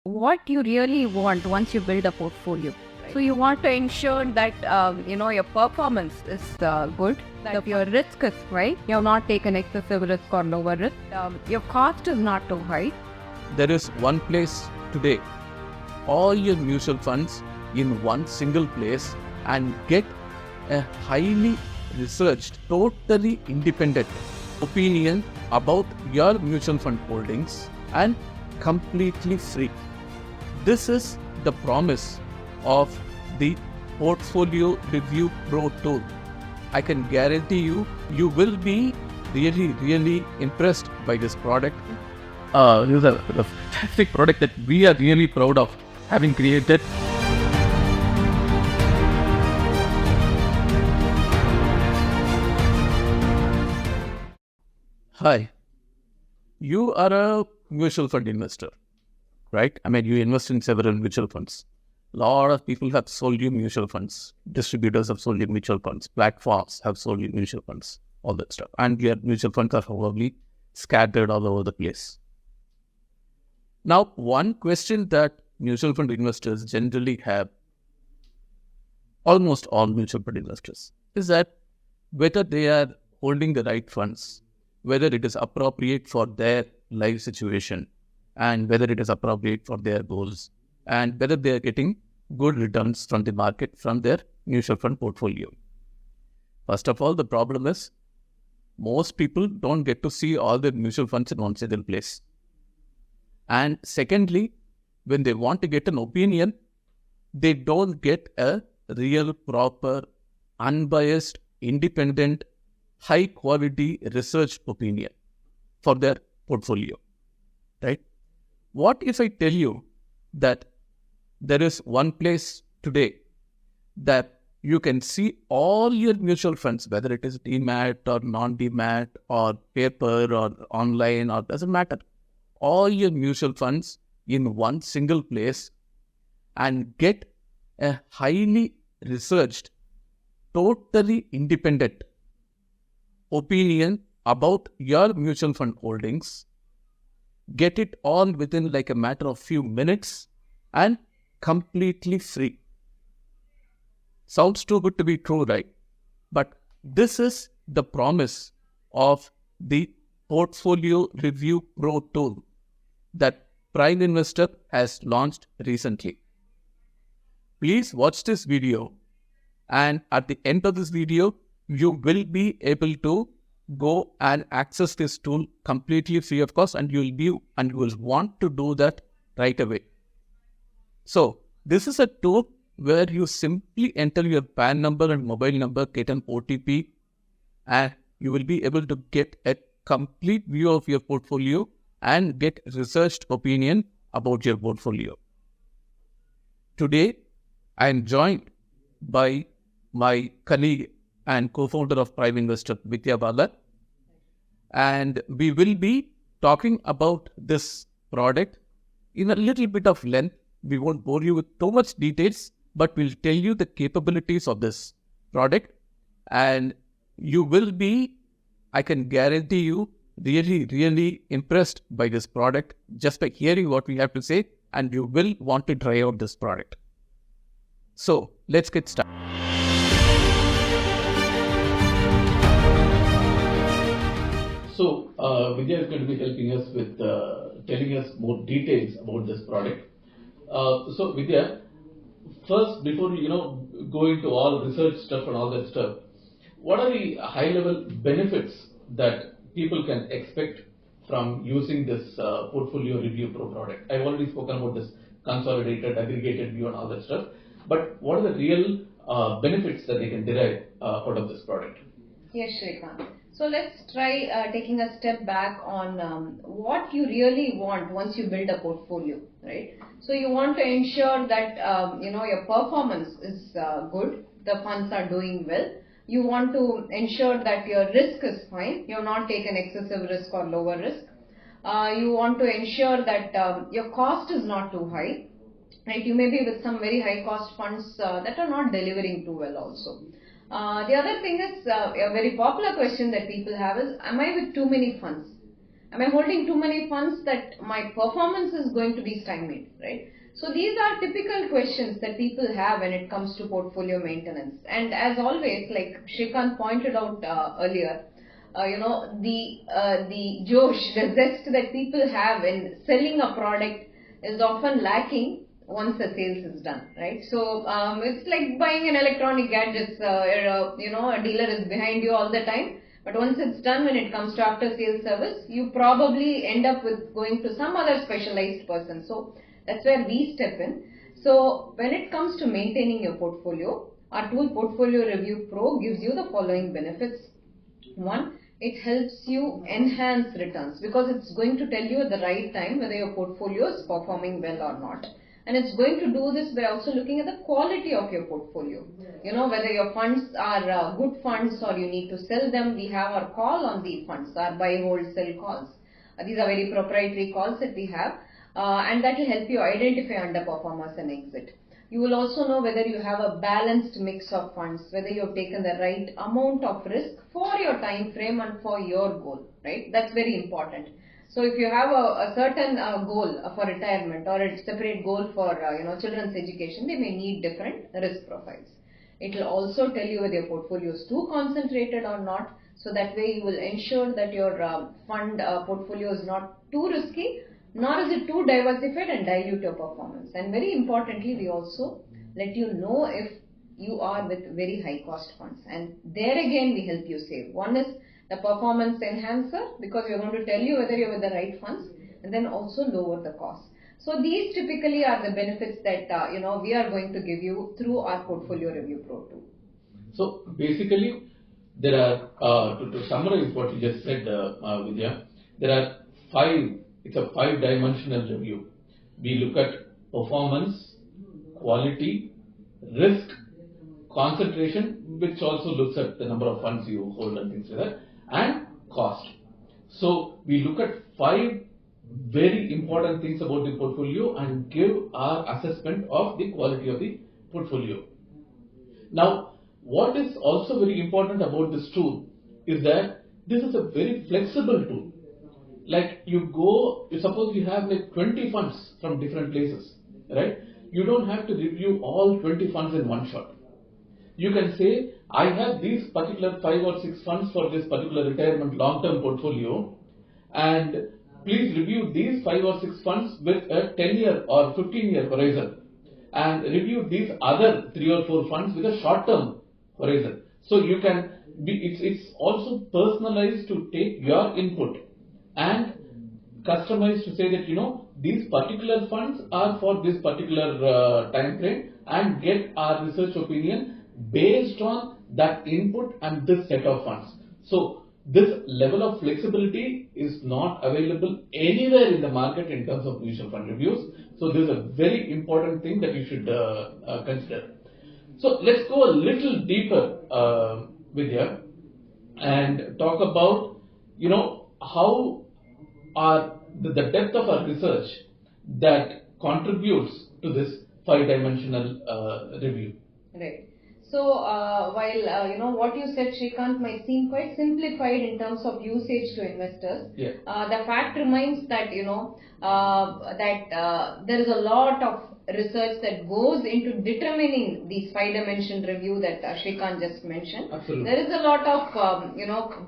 what you really want once you build a portfolio. So you want to ensure that your performance is good, that your risk is right, you have not taken excessive risk or lower risk, your cost is not too high. There is one place today, all your mutual funds in one single place, and get a highly researched, totally independent opinion about your mutual fund holdings and completely free. This is the promise of the Portfolio Review Pro tool. I can guarantee you, you will be really, really impressed by this product. This is a fantastic product that we are really proud of having created. Hi, you are a mutual fund investor, right? I mean, you invest in several mutual funds. A lot of people have sold you mutual funds. Distributors have sold you mutual funds. Platforms have sold you mutual funds, all that stuff. And your mutual funds are probably scattered all over the place. Now, one question that mutual fund investors generally have, almost all mutual fund investors, is that whether they are holding the right funds, whether it is appropriate for their life situation, and whether it is appropriate for their goals, and whether they are getting good returns from the market from their mutual fund portfolio. First of all, the problem is most people don't get to see all their mutual funds in one single place. And secondly, when they want to get an opinion, they don't get a real, proper, unbiased, independent, high quality research opinion for their portfolio, right? What if I tell you that there is one place today that you can see all your mutual funds, whether it is demat or non-demat or paper or online, or doesn't matter, all your mutual funds in one single place, and get a highly researched, totally independent opinion about your mutual fund holdings, get it all within like a matter of few minutes and completely free. Sounds too good to be true, right? But this is the promise of the Portfolio Review Pro tool that Prime Investor has launched recently. Please watch this video, and at the end of this video, you will be able to go and access this tool completely free of cost, and you will want to do that right away. So this is a tool where you simply enter your PAN number and mobile number, get an OTP, and you will be able to get a complete view of your portfolio and get researched opinion about your portfolio. Today, I am joined by my colleague and co-founder of Prime Investor, Vidya Bala, and we will be talking about this product in a little bit of length. We won't bore you with too much details, but we'll tell you the capabilities of this product, and you will be, I can guarantee you, really, really impressed by this product just by hearing what we have to say, and you will want to try out this product. So let's get started. So Vidya is going to be helping us with telling us more details about this product. So Vidya, first, before we go into all research stuff and all that stuff, what are the high-level benefits that people can expect from using this Portfolio Review Pro product? I've already spoken about this consolidated, aggregated view and all that stuff, but what are the real benefits that they can derive out of this product? Yes, Srikanth. So let's try taking a step back on what you really want once you build a portfolio, right? So you want to ensure that your performance is good, the funds are doing well. You want to ensure that your risk is fine, you have not taken excessive risk or lower risk. You want to ensure that your cost is not too high, right? You may be with some very high cost funds that are not delivering too well also. The other thing is a very popular question that people have is, am I with too many funds? Am I holding too many funds that my performance is going to be stymied, right? So these are typical questions that people have when it comes to portfolio maintenance. And as always, like Srikanth pointed out earlier, the josh, the zest that people have in selling a product is often lacking once the sales is done, right? So it's like buying an electronic gadgets. A dealer is behind you all the time, but once it's done, when it comes to after sales service, you probably end up with going to some other specialized person. So that's where we step in. So when it comes to maintaining your portfolio, our tool Portfolio Review Pro gives you the following benefits. One, it helps you enhance returns because it's going to tell you at the right time whether your portfolio is performing well or not. And it's going to do this by also looking at the quality of your portfolio. Whether your funds are good funds or you need to sell them. We have our call on the funds, our buy, hold, sell calls. These are very proprietary calls that we have. And that will help you identify underperformers and exit. You will also know whether you have a balanced mix of funds, whether you have taken the right amount of risk for your time frame and for your goal, right? That's very important. So if you have a certain goal for retirement or a separate goal for children's education, they may need different risk profiles. It will also tell you whether your portfolio is too concentrated or not. So that way you will ensure that your fund portfolio is not too risky, nor is it too diversified and dilute your performance. And very importantly, we also let you know if you are with very high cost funds. And there again, we help you save. One is the performance enhancer because we are going to tell you whether you're with the right funds, and then also lower the cost. So these typically are the benefits that we are going to give you through our Portfolio Review Pro tool. So basically, there are to summarize what you just said, Vidya, there are five. It's a 5-dimensional review. We look at performance, quality, risk, concentration, which also looks at the number of funds you hold and things like that, and cost. So we look at 5 very important things about the portfolio and give our assessment of the quality of the portfolio. Now, what is also very important about this tool is that this is a very flexible tool. Like suppose you have like 20 funds from different places, right? You don't have to review all 20 funds in one shot. You can say, I have these particular 5 or 6 funds for this particular retirement long-term portfolio, and please review these 5 or 6 funds with a 10-year or 15-year horizon, and review these other 3 or 4 funds with a short-term horizon. So you can it's also personalized to take your input and customized to say that these particular funds are for this particular time frame, and get our research opinion based on that input and this set of funds. So this level of flexibility is not available anywhere in the market in terms of mutual fund reviews. So this is a very important thing that you should consider. So let's go a little deeper, Vidya, and talk about how are the depth of our research that contributes to this 5-dimensional review. Right. So while what you said, Srikanth, might seem quite simplified in terms of usage to investors, yeah. The fact remains that there is a lot of research that goes into determining these 5-dimension review that Srikanth just mentioned. Absolutely. There is a lot of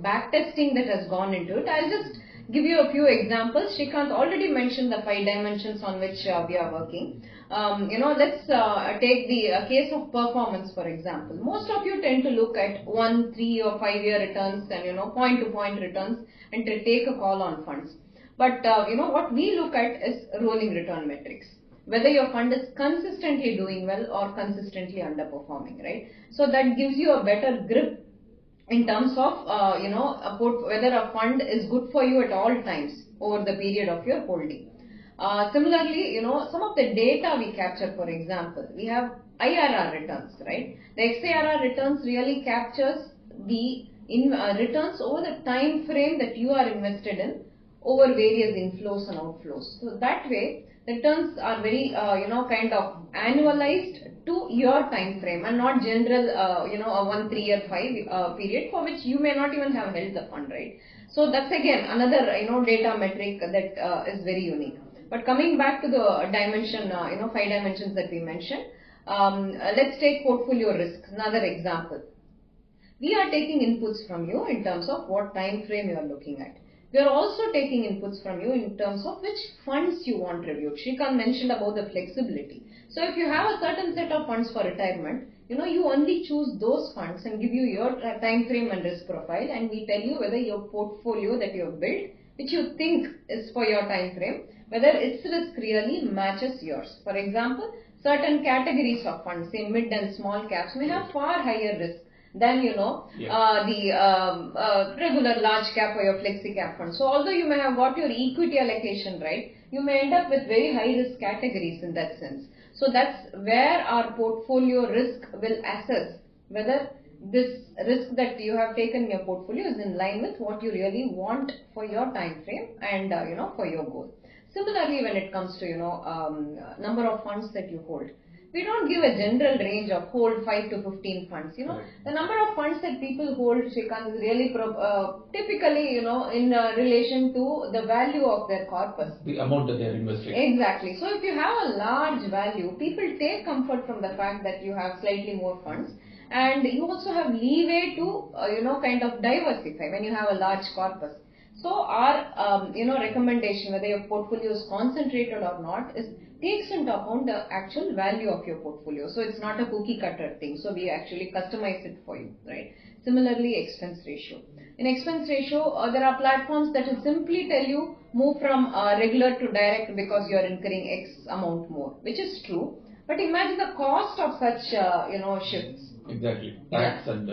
back testing that has gone into it. I'll just give you a few examples. Srikanth already mentioned the 5 dimensions on which we are working. Let's take the case of performance, for example. Most of you tend to look at 1, 3 or 5 year returns and point-to-point returns and to take a call on funds. But what we look at is rolling return metrics. Whether your fund is consistently doing well or consistently underperforming, right? So that gives you a better grip in terms of whether a fund is good for you at all times over the period of your holding. Similarly, some of the data we capture, for example, we have IRR returns, right? The XARR returns really captures the returns over the time frame that you are invested in over various inflows and outflows. So that way, returns are very, kind of annualized to your time frame and not general, a 1, 3 year, 5 period for which you may not even have held the fund, right? So that's again another data metric that is very unique. But coming back to the dimension, 5 dimensions that we mentioned, let's take portfolio risk, another example. We are taking inputs from you in terms of what time frame you are looking at. We are also taking inputs from you in terms of which funds you want reviewed. Srikanth mentioned about the flexibility. So if you have a certain set of funds for retirement, you only choose those funds and give you your time frame and risk profile, and we tell you whether your portfolio that you have built, which you think is for your time frame, whether its risk really matches yours. For example, certain categories of funds, say mid and small caps, may have far higher risk than the regular large cap or your flexi cap fund. So although you may have got your equity allocation right, you may end up with very high risk categories in that sense. So that's where our portfolio risk will assess whether this risk that you have taken in your portfolio is in line with what you really want for your time frame and for your goal. Similarly, when it comes to number of funds that you hold, we don't give a general range of hold 5 to 15 funds. The number of funds that people hold, Srikanth, is really typically in relation to the value of their corpus, the amount that they are investing. Exactly. So if you have a large value, people take comfort from the fact that you have slightly more funds, and you also have leeway to kind of diversify when you have a large corpus. So our recommendation, whether your portfolio is concentrated or not, is takes into account the actual value of your portfolio. So it's not a cookie cutter thing. So we actually customize it for you, right? Similarly, expense ratio. In expense ratio, there are platforms that will simply tell you move from regular to direct because you are incurring X amount more, which is true. But imagine the cost of such shifts. Exactly. Tax and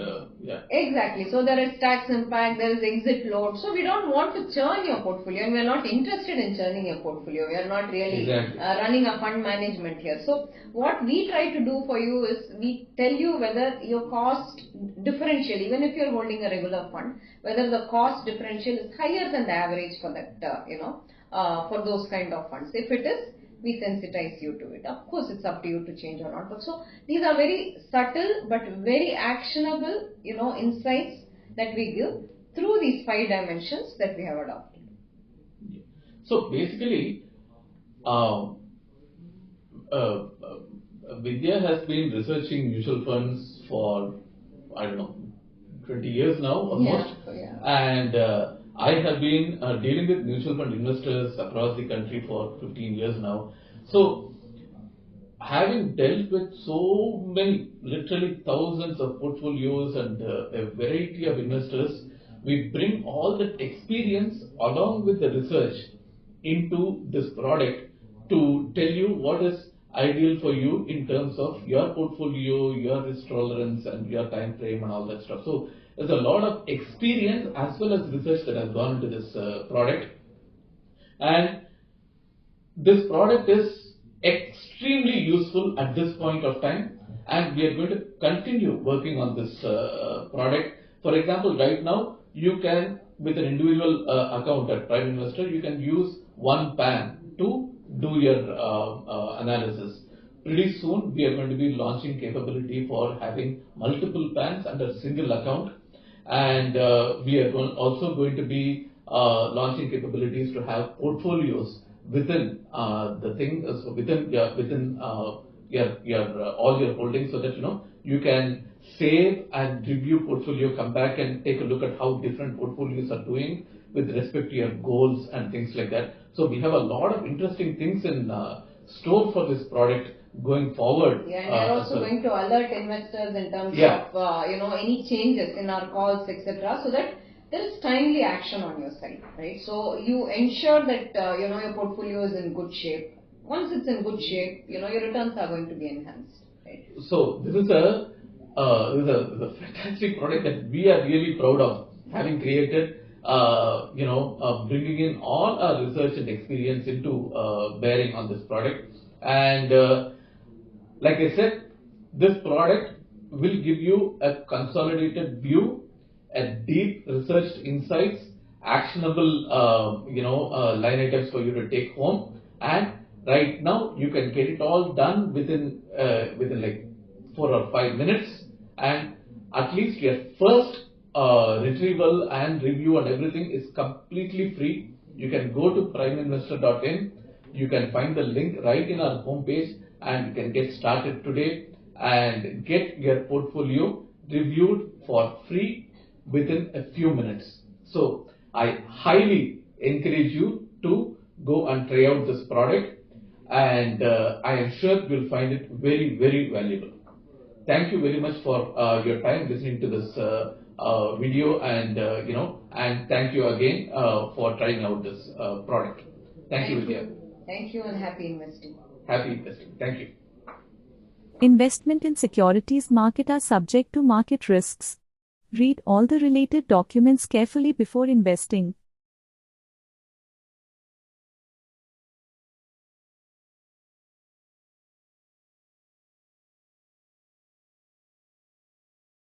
Exactly. So there is tax impact, there is exit load. So we don't want to churn your portfolio, and we are not interested in churning your portfolio. We are not really running a fund management here. So what we try to do for you is we tell you whether your cost differential, even if you are holding a regular fund, whether the cost differential is higher than the average for that, for those kind of funds. If it is, we sensitize you to it. Of course, it's up to you to change or not. But so these are very subtle but very actionable, insights that we give through these 5 dimensions that we have adopted. So basically, Vidya has been researching mutual funds for 20 years now almost, and I have been dealing with mutual fund investors across the country for 15 years now. So, having dealt with so many, literally thousands of portfolios and a variety of investors, we bring all that experience along with the research into this product to tell you what is ideal for you in terms of your portfolio, your risk tolerance, and your time frame and all that stuff. So there's a lot of experience as well as research that has gone into this product, and this product is extremely useful at this point of time, and we are going to continue working on this product. For example, right now you can, with an individual account at Prime Investor, you can use one PAN to do your analysis. Pretty soon we are going to be launching capability for having multiple PANs under a single account, and we are also going to be launching capabilities to have portfolios within the thing, so within all your holdings, so that you can save and review portfolio, come back and take a look at how different portfolios are doing with respect to your goals and things like that. So we have a lot of interesting things in store for this product going forward. Yeah, and we are also going to alert investors in terms of any changes in our calls, etc., so that there is timely action on your side, right? So you ensure that your portfolio is in good shape. Once it's in good shape, your returns are going to be enhanced, right? So this is a fantastic product that we are really proud of having created. Bringing in all our research and experience into bearing on this product, and like I said, this product will give you a consolidated view, a deep researched insights, actionable line items for you to take home, and right now you can get it all done within like 4 or 5 minutes, and at least your first retrieval and review and everything is completely free. You can go to primeinvestor.in. You can find the link right in our homepage and you can get started today and get your portfolio reviewed for free within a few minutes. So I highly encourage you to go and try out this product, and I am sure you'll find it very, very valuable. Thank you very much for your time listening to this video, and and thank you again for trying out this product. Thank you, Vidya. Thank you, and happy investing. Happy investing. Thank you. Investment in securities market are subject to market risks. Read all the related documents carefully before investing.